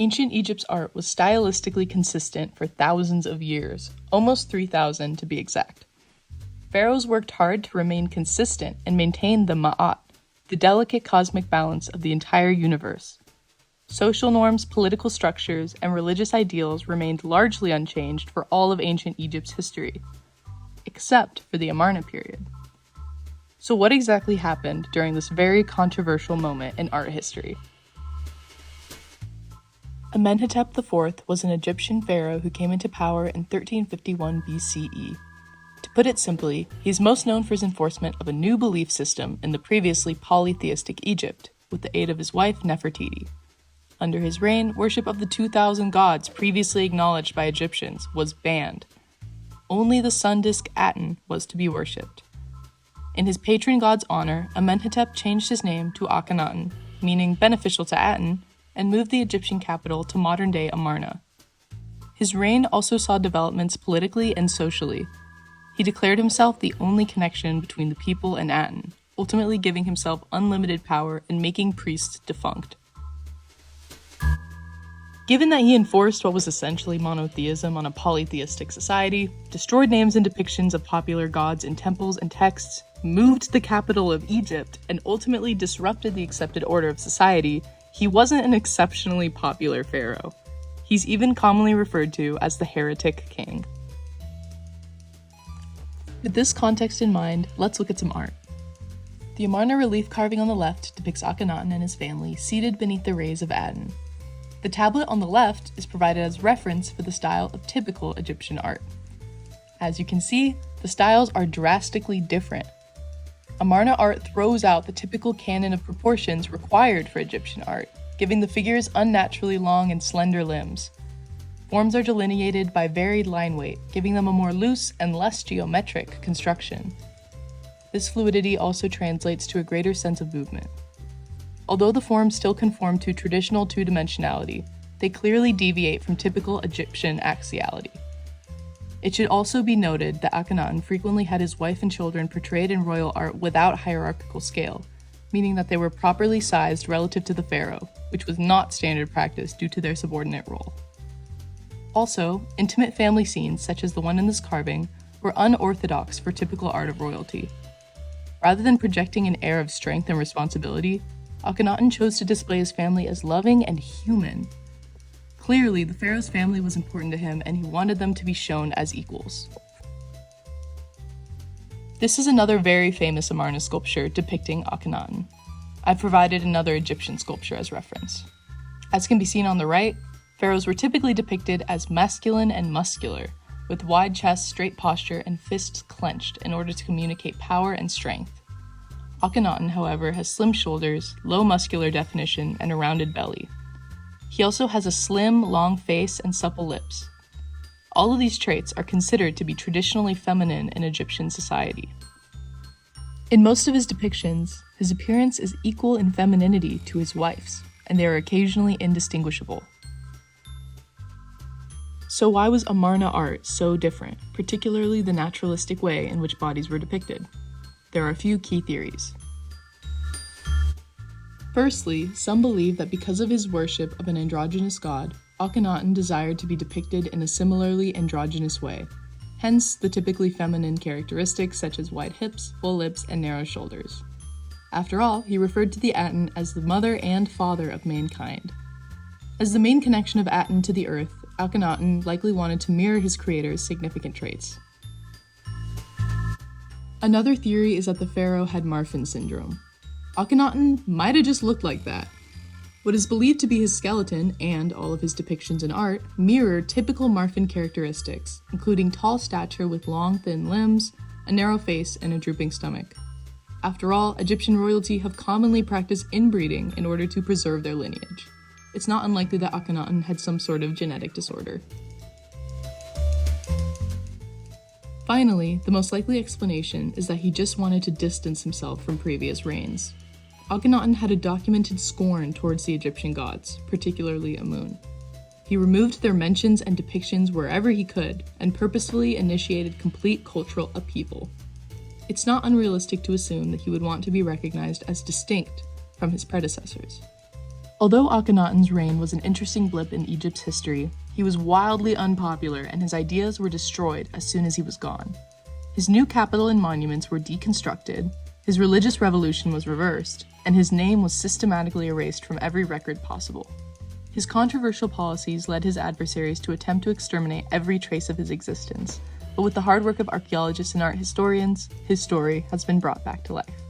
Ancient Egypt's art was stylistically consistent for thousands of years, almost 3,000 to be exact. Pharaohs worked hard to remain consistent and maintain the ma'at, the delicate cosmic balance of the entire universe. Social norms, political structures, and religious ideals remained largely unchanged for all of ancient Egypt's history, except for the Amarna period. So what exactly happened during this very controversial moment in art history? Amenhotep IV was an Egyptian pharaoh who came into power in 1351 BCE. To put it simply, he is most known for his enforcement of a new belief system in the previously polytheistic Egypt, with the aid of his wife Nefertiti. Under his reign, worship of the 2,000 gods previously acknowledged by Egyptians was banned. Only the sun disk Aten was to be worshipped. In his patron god's honor, Amenhotep changed his name to Akhenaten, meaning beneficial to Aten, and moved the Egyptian capital to modern-day Amarna. His reign also saw developments politically and socially. He declared himself the only connection between the people and Aten, ultimately giving himself unlimited power and making priests defunct. Given that he enforced what was essentially monotheism on a polytheistic society, destroyed names and depictions of popular gods in temples and texts, moved the capital of Egypt, and ultimately disrupted the accepted order of society, he wasn't an exceptionally popular pharaoh. He's even commonly referred to as the Heretic King. With this context in mind, let's look at some art. The Amarna relief carving on the left depicts Akhenaten and his family seated beneath the rays of Aten. The tablet on the left is provided as reference for the style of typical Egyptian art. As you can see, the styles are drastically different. Amarna art throws out the typical canon of proportions required for Egyptian art, giving the figures unnaturally long and slender limbs. Forms are delineated by varied line weight, giving them a more loose and less geometric construction. This fluidity also translates to a greater sense of movement. Although the forms still conform to traditional two-dimensionality, they clearly deviate from typical Egyptian axiality. It should also be noted that Akhenaten frequently had his wife and children portrayed in royal art without hierarchical scale, meaning that they were properly sized relative to the pharaoh, which was not standard practice due to their subordinate role. Also, intimate family scenes, such as the one in this carving, were unorthodox for typical art of royalty. Rather than projecting an air of strength and responsibility, Akhenaten chose to display his family as loving and human. Clearly, the pharaoh's family was important to him and he wanted them to be shown as equals. This is another very famous Amarna sculpture depicting Akhenaten. I've provided another Egyptian sculpture as reference. As can be seen on the right, pharaohs were typically depicted as masculine and muscular, with wide chests, straight posture, and fists clenched in order to communicate power and strength. Akhenaten, however, has slim shoulders, low muscular definition, and a rounded belly. He also has a slim, long face and supple lips. All of these traits are considered to be traditionally feminine in Egyptian society. In most of his depictions, his appearance is equal in femininity to his wife's, and they are occasionally indistinguishable. So why was Amarna art so different, particularly the naturalistic way in which bodies were depicted? There are a few key theories. Firstly, some believe that because of his worship of an androgynous god, Akhenaten desired to be depicted in a similarly androgynous way, hence the typically feminine characteristics such as wide hips, full lips, and narrow shoulders. After all, he referred to the Aten as the mother and father of mankind. As the main connection of Aten to the earth, Akhenaten likely wanted to mirror his creator's significant traits. Another theory is that the pharaoh had Marfan syndrome. Akhenaten might have just looked like that. What is believed to be his skeleton, and all of his depictions in art, mirror typical Marfan characteristics, including tall stature with long, thin limbs, a narrow face, and a drooping stomach. After all, Egyptian royalty have commonly practiced inbreeding in order to preserve their lineage. It's not unlikely that Akhenaten had some sort of genetic disorder. Finally, the most likely explanation is that he just wanted to distance himself from previous reigns. Akhenaten had a documented scorn towards the Egyptian gods, particularly Amun. He removed their mentions and depictions wherever he could, and purposefully initiated complete cultural upheaval. It's not unrealistic to assume that he would want to be recognized as distinct from his predecessors. Although Akhenaten's reign was an interesting blip in Egypt's history, he was wildly unpopular and his ideas were destroyed as soon as he was gone. His new capital and monuments were deconstructed, his religious revolution was reversed, and his name was systematically erased from every record possible. His controversial policies led his adversaries to attempt to exterminate every trace of his existence, but with the hard work of archaeologists and art historians, his story has been brought back to life.